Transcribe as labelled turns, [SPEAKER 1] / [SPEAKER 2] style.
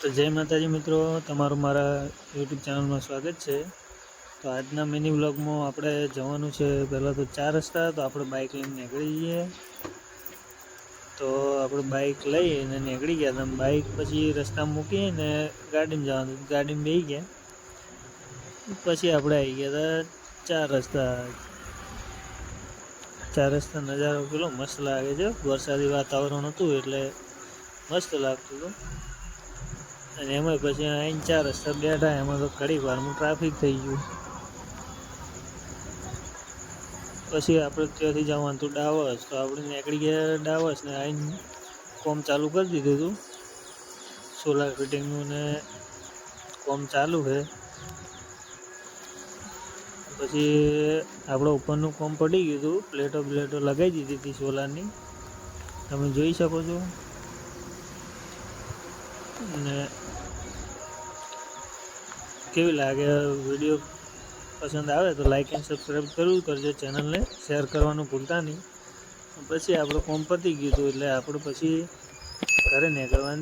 [SPEAKER 1] તો જય માતાજી મિત્રો, તમારું મારા યુટ્યુબ ચેનલમાં સ્વાગત છે। તો આજના મિની વ્લોગમાં આપણે જવાનું છે પહેલાં તો 4 રસ્તા। તો આપણે બાઇક લઈને નીકળી જઈએ। તો આપણે બાઇક લઈને નીકળી ગયા હતા। બાઇક પછી રસ્તામાં મૂકીને ગાડીમાં જવાનું, ગાડીમાં બેસી ગયા। પછી આપણે આવી ગયા હતા 4 રસ્તા। 4 રસ્તા નજારો પેલો મસ્ત લાગે છે, વરસાદી વાતાવરણ હતું એટલે મસ્ત લાગતું હતું। અને એમાં પછી આવીને 4 રસ્તા બેઠા, એમાં તો ઘડીક વારમાં ટ્રાફિક થઈ ગયું। પછી આપણે ત્યાંથી જવાનું હતું ડાવસ। તો આપણે નીકળી ગયા ડાવસ ને આવીને કોમ ચાલુ કરી દીધું હતું, સોલાર ફિટિંગનું ને કોમ ચાલુ છે। પછી આપણે ઉપરનું કોમ પડી ગયું હતું, પ્લેટો લગાવી દીધી હતી સોલારની, તમે જોઈ શકો છો। ને કેવી લાગે વિડીયો? પસંદ આવે તો લાઈક એન્ડ સબસ્ક્રાઈબ જરૂર કરજો, ચેનલને શેર કરવાનું ભૂલતા નહીં। પછી આપણે કોમ પતી ગયું હતું એટલે આપણે પછી ઘરે નીકળવાનું।